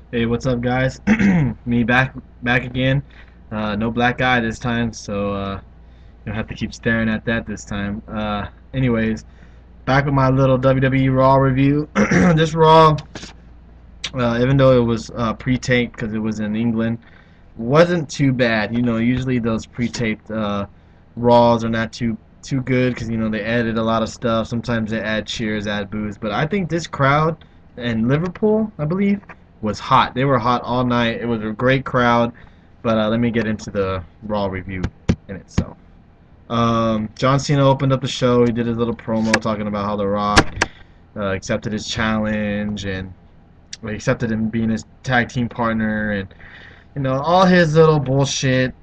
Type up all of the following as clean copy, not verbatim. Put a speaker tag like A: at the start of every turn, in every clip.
A: Hey, what's up, guys? Me back again. No black eye this time, so you don't have to keep staring at that this time. Anyways, back with my little WWE Raw review. This Raw, even though it was pre-taped because it was in England, wasn't too bad. Usually those pre-taped Raws are not too good because they edit a lot of stuff. Sometimes they add cheers, add boos, but I think this crowd in Liverpool, I believe, was hot. They were hot all night. It was a great crowd. But let me get into the Raw review in itself. John Cena opened up the show. He did his little promo talking about how The Rock accepted his challenge and he accepted him being his tag team partner and all his little bullshit,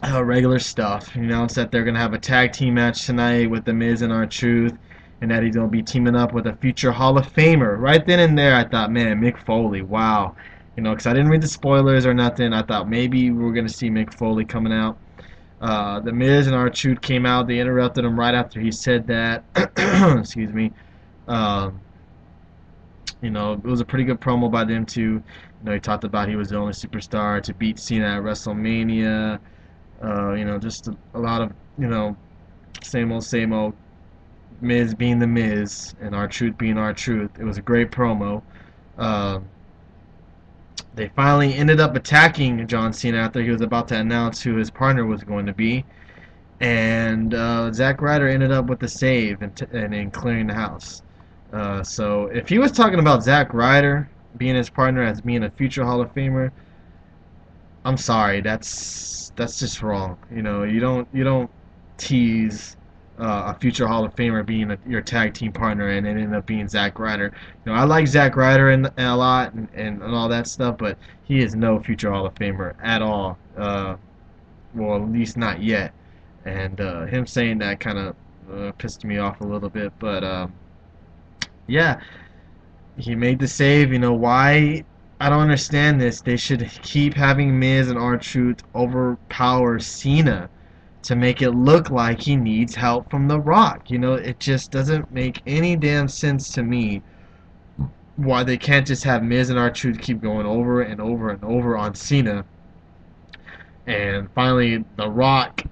A: regular stuff. He announced that they're gonna have a tag team match tonight with The Miz and R-Truth, and that he's gonna be teaming up with a future Hall of Famer. Right then and there, I thought, man, Mick Foley, wow. Because I didn't read the spoilers or nothing. I thought maybe we were gonna see Mick Foley coming out. The Miz and R-Truth came out. They interrupted him right after he said that. Excuse me. Um, it was a pretty good promo by them too. He talked about he was the only superstar to beat Cena at WrestleMania. Just a lot of, same old Miz being the Miz and R-Truth being R-Truth. It was a great promo. Um, they finally ended up attacking John Cena after he was about to announce who his partner was going to be. And Zack Ryder ended up with the save and in clearing the house. So if he was talking about Zack Ryder being his partner as being a future Hall of Famer, I'm sorry, that's just wrong. You don't tease a future Hall of Famer being your tag team partner and it ended up being Zack Ryder. I like Zack Ryder and a lot and all that stuff, but he is no future Hall of Famer at all. Well, at least not yet. And him saying that kind of pissed me off a little bit, but yeah, he made the save. Why? I don't understand this. They should keep having Miz and R-Truth overpower Cena to make it look like he needs help from The Rock. It just doesn't make any damn sense to me why they can't just have Miz and R-Truth keep going over and over and over on Cena, and finally The Rock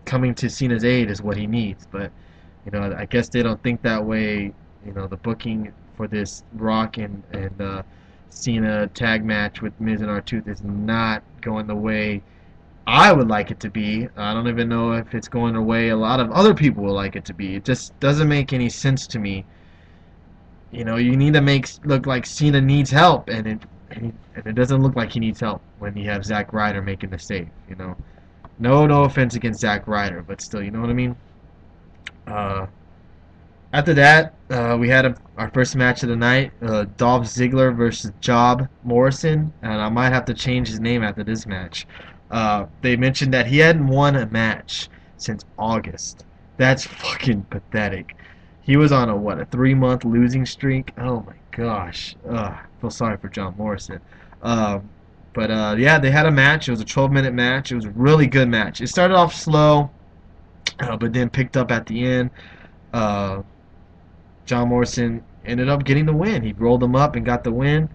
A: coming to Cena's aid is what he needs. But I guess they don't think that way. The booking for this Rock and Cena tag match with Miz and R-Truth is not going the way I would like it to be. I don't even know if it's going the way a lot of other people would like it to be. It just doesn't make any sense to me. You need to make look like Cena needs help, and it doesn't look like he needs help when you have Zack Ryder making the save. No offense against Zack Ryder, but still, you know what I mean. Uh, After that, we had our first match of the night, Dolph Ziggler versus Job Morrison, and I might have to change his name after this match. They mentioned that he hadn't won a match since August. That's fucking pathetic. He was on a 3-month losing streak. Oh my gosh. I feel sorry for John Morrison. But yeah, they had a match. It was a 12-minute match. It was a really good match. It started off slow, but then picked up at the end. Uh, John Morrison ended up getting the win. He rolled him up and got the win.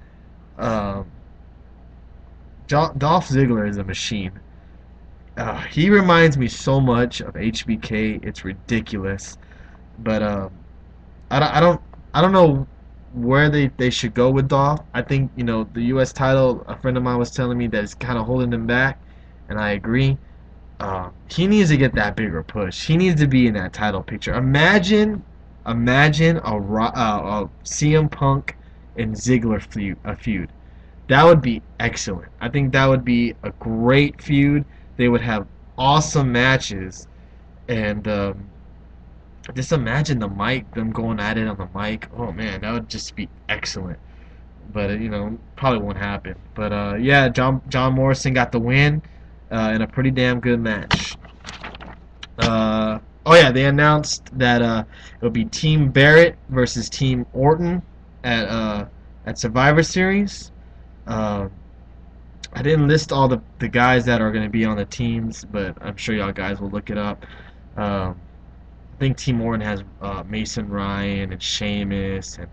A: Um, Dolph Ziggler is a machine. He reminds me so much of HBK. It's ridiculous. But I don't, I don't, I don't know where they should go with Dolph. I think the U.S. title. A friend of mine was telling me that it's kind of holding him back, and I agree. He needs to get that bigger push. He needs to be in that title picture. Imagine a CM Punk and Ziggler feud. That would be excellent. I think that would be a great feud. They would have awesome matches, and just imagine them going at it on the mic. Oh man, that would just be excellent. But probably won't happen. But yeah, John Morrison got the win in a pretty damn good match. Oh yeah, they announced that it would be Team Barrett versus Team Orton at Survivor Series. Uh, I didn't list all the guys that are going to be on the teams, but I'm sure y'all guys will look it up. I think Team Orton has Mason Ryan and Sheamus and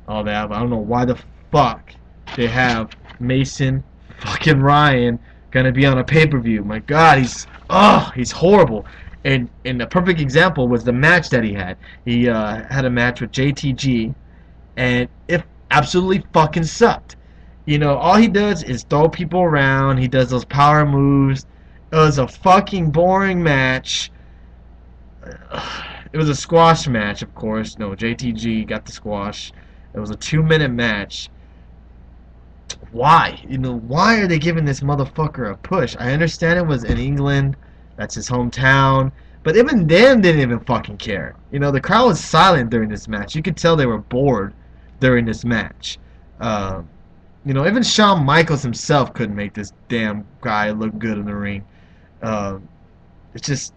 A: all that, but I don't know why the fuck they have Mason fucking Ryan gonna be on a pay-per-view. My God, he's horrible. And the perfect example was the match that he had. He had a match with JTG, and it absolutely fucking sucked. You know, all he does is throw people around. He does those power moves. It was a fucking boring match. It was a squash match, of course. No, JTG got the squash. It was a 2-minute match. Why? You know, why are they giving this motherfucker a push? I understand it was in England. That's his hometown. But even them didn't even fucking care. You know, the crowd was silent during this match. You could tell they were bored during this match. You know, even Shawn Michaels himself couldn't make this damn guy look good in the ring. It's just...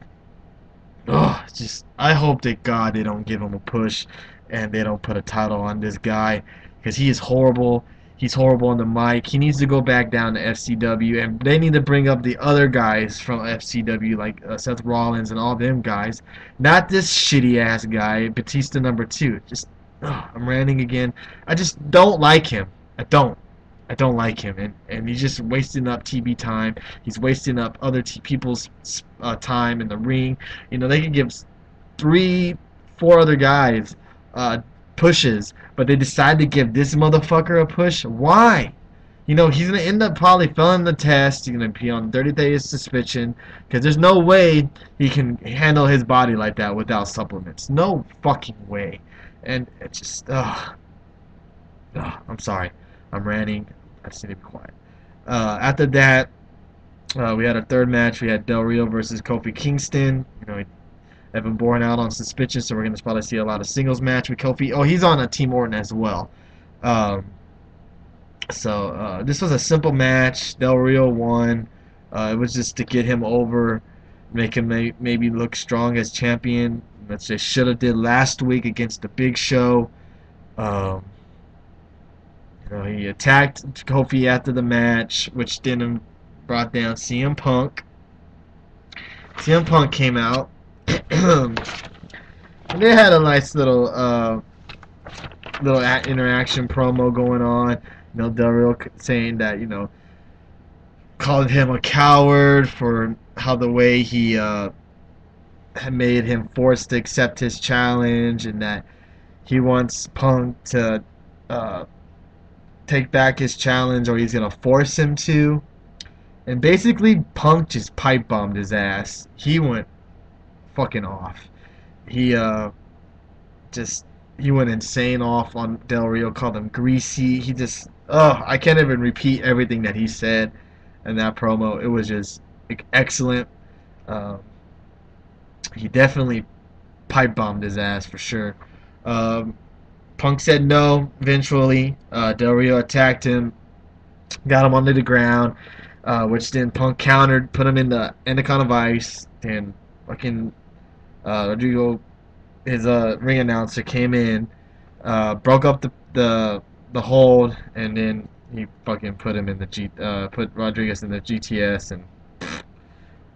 A: it's just... I hope that God they don't give him a push and they don't put a title on this guy. Because he is horrible. He's horrible on the mic. He needs to go back down to FCW, and they need to bring up the other guys from FCW, like Seth Rollins and all them guys. Not this shitty ass guy, Batista #2. Just, I'm ranting again. I just don't like him. I don't like him, and he's just wasting up TV time. He's wasting up other people's time in the ring. You know, they could give 3-4 other guys pushes, but they decide to give this motherfucker a push. Why? You know, he's going to end up probably failing the test. He's going to be on 30 days suspension because there's no way he can handle his body like that without supplements. No fucking way. And it's just, I'm sorry. I'm ranting. I just need to be quiet. After that, we had our third match. We had Del Rio versus Kofi Kingston. You know, Evan Bourne out on suspension, so we're going to probably see a lot of singles match with Kofi. Oh, he's on a Team Orton as well. This was a simple match. Del Rio won. It was just to get him over, make him maybe look strong as champion. That's they should have did last week against the Big Show. You know, he attacked Kofi after the match, which then brought down CM Punk. CM Punk came out. And they had a nice little interaction promo going on. You know, Del Rio saying that, you know, called him a coward for how the way he had made him forced to accept his challenge, and that he wants Punk to take back his challenge or he's gonna force him to. And basically Punk just pipe bombed his ass. He went fucking off. He went insane off on Del Rio, called him greasy. He just I can't even repeat everything that he said in that promo. It was just excellent. He definitely pipe bombed his ass for sure. Punk said no eventually. Del Rio attacked him, got him under the ground, which then Punk countered, put him in the Anaconda Vice, and fucking Rodrigo, his ring announcer, came in, broke up the hold, and then he fucking put him in the put Rodriguez in the GTS, and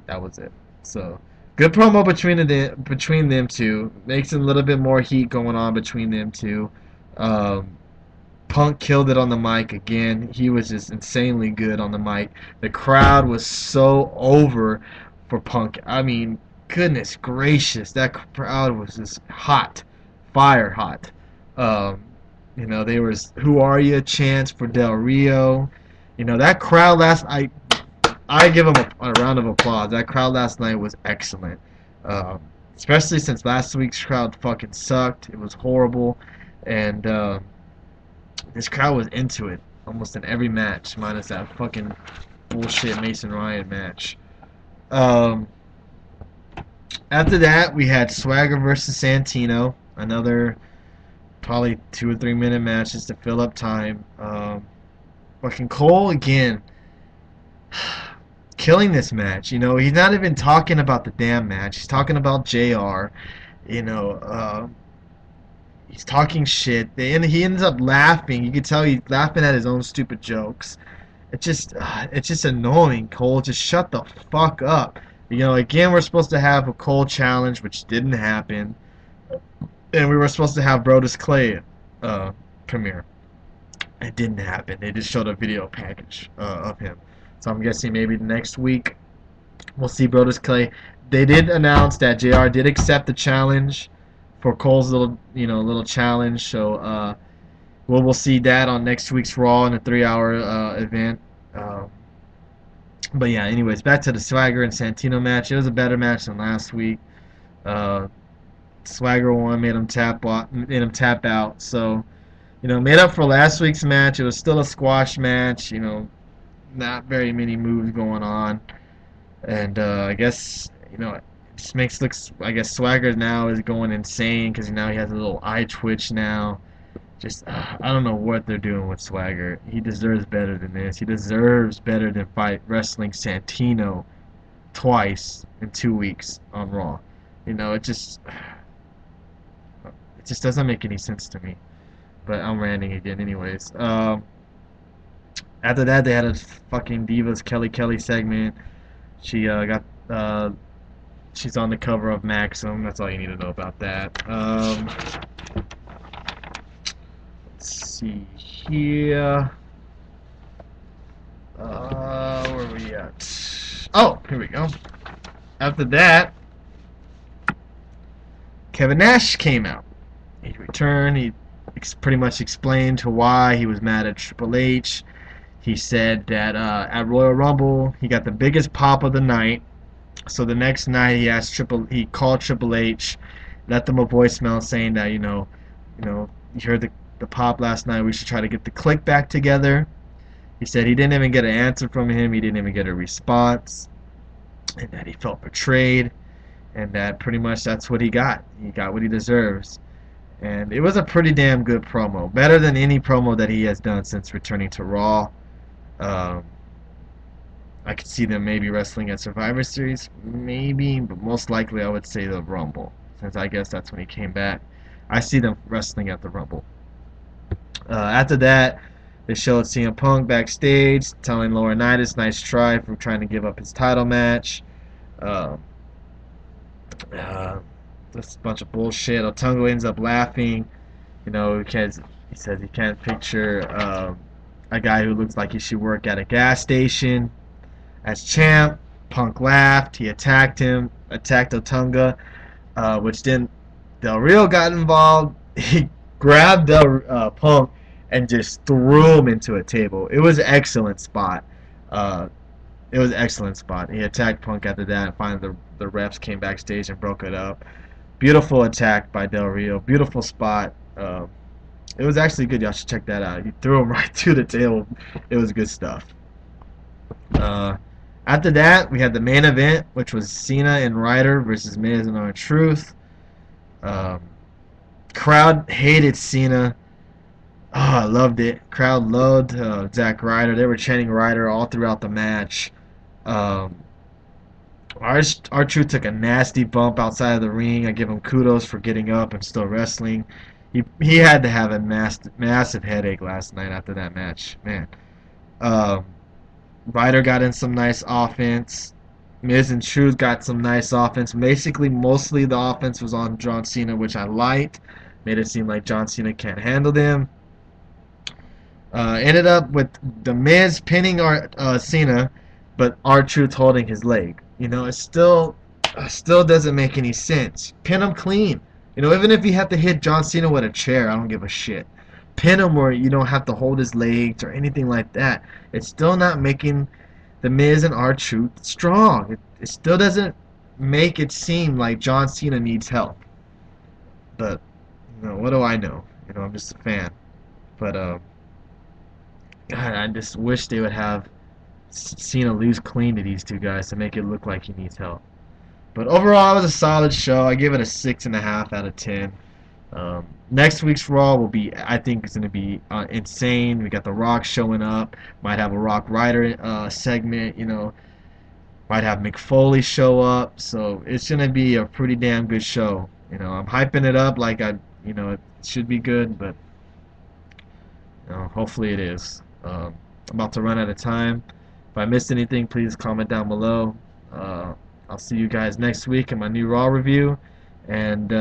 A: that was it. So good promo between them two. Makes a little bit more heat going on between them two. Punk killed it on the mic again. He was just insanely good on the mic. The crowd was so over for Punk. I mean, goodness gracious, that crowd was just hot, fire hot. You know, there was "Who Are You" chants for Del Rio. You know, that crowd I give him a round of applause. That crowd last night was excellent. Especially since last week's crowd fucking sucked. It was horrible. And this crowd was into it almost in every match, minus that fucking bullshit Mason Ryan match. After that, we had Swagger versus Santino. Another probably 2 or 3 minute matches to fill up time. Fucking Cole again. Killing this match. You know, he's not even talking about the damn match. He's talking about JR. You know, he's talking shit. He ends up laughing. You can tell he's laughing at his own stupid jokes. It's just annoying. Cole, just shut the fuck up. You know, again, we're supposed to have a Cole challenge, which didn't happen. And we were supposed to have Brodus Clay premiere. It didn't happen. They just showed a video package of him. So I'm guessing maybe next week we'll see Brodus Clay. They did announce that JR did accept the challenge for Cole's little challenge. So we'll see that on next week's Raw in a 3-hour event. But yeah, anyways, back to the Swagger and Santino match. It was a better match than last week. Swagger won, made him tap out. So, made up for last week's match. It was still a squash match. Not very many moves going on, and I guess it just looks. I guess Swagger now is going insane because now he has a little eye twitch now. Just I don't know what they're doing with Swagger. He deserves better than this. He deserves better than wrestling Santino twice in 2 weeks on Raw. It just doesn't make any sense to me. But I'm ranting again anyways. After that, they had a fucking Divas Kelly segment. She she's on the cover of Maxim. That's all you need to know about that. Let's see here. Where are we at? Oh, here we go. After that, Kevin Nash came out. He returned. He pretty much explained to why he was mad at Triple H. He said that at Royal Rumble he got the biggest pop of the night. So the next night he called Triple H, left them a voicemail saying that you heard the pop last night. We should try to get the clique back together. He said he didn't even get an answer from him. He didn't even get a response, and that he felt betrayed, and that pretty much that's what he got. He got what he deserves. And it was a pretty damn good promo. Better than any promo that he has done since returning to Raw. I could see them maybe wrestling at Survivor Series. Maybe, but most likely I would say the Rumble. Since I guess that's when he came back. I see them wrestling at the Rumble. After that, they showed CM Punk backstage telling Laurinaitis nice try for trying to give up his title match. That's a bunch of bullshit. Otungo ends up laughing, because he says he can't picture a guy who looks like he should work at a gas station as champ. Punk laughed. He attacked Otunga, which then Del Rio got involved. He grabbed Punk and just threw him into a table. It was an excellent spot. He attacked Punk after that, and finally the refs came backstage and broke it up. Beautiful attack by Del Rio. Beautiful spot. It was actually good. Y'all should check that out. He threw him right to the table. It was good stuff. After that, we had the main event, which was Cena and Ryder versus Miz and R-Truth. Crowd hated Cena. Oh, I loved it. Crowd loved Zack Ryder. They were chanting Ryder all throughout the match. R-Truth took a nasty bump outside of the ring. I give him kudos for getting up and still wrestling. He had to have a massive headache last night after that match. Man. Ryder got in some nice offense. Miz and Truth got some nice offense. Basically, mostly the offense was on John Cena, which I liked. Made it seem like John Cena can't handle them. Ended up with the Miz pinning Cena, but R-Truth holding his leg. It still doesn't make any sense. Pin him clean. Even if you have to hit John Cena with a chair, I don't give a shit. Pin him where you don't have to hold his legs or anything like that. It's still not making the Miz and R-Truth strong. It still doesn't make it seem like John Cena needs help. But, what do I know? I'm just a fan. But, God, I just wish they would have Cena lose clean to these two guys to make it look like he needs help. But overall, it was a solid show. I give it a 6.5 out of 10. Next week's Raw will be, I think, it's going to be insane. We got The Rock showing up. Might have a Rock Ryder segment. Might have Mick Foley show up. So it's going to be a pretty damn good show. I'm hyping it up like it should be good, but hopefully it is. I'm about to run out of time. If I missed anything, please comment down below. I'll see you guys next week in my new Raw review. And,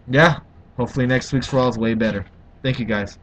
A: yeah, hopefully next week's Raw is way better. Thank you, guys.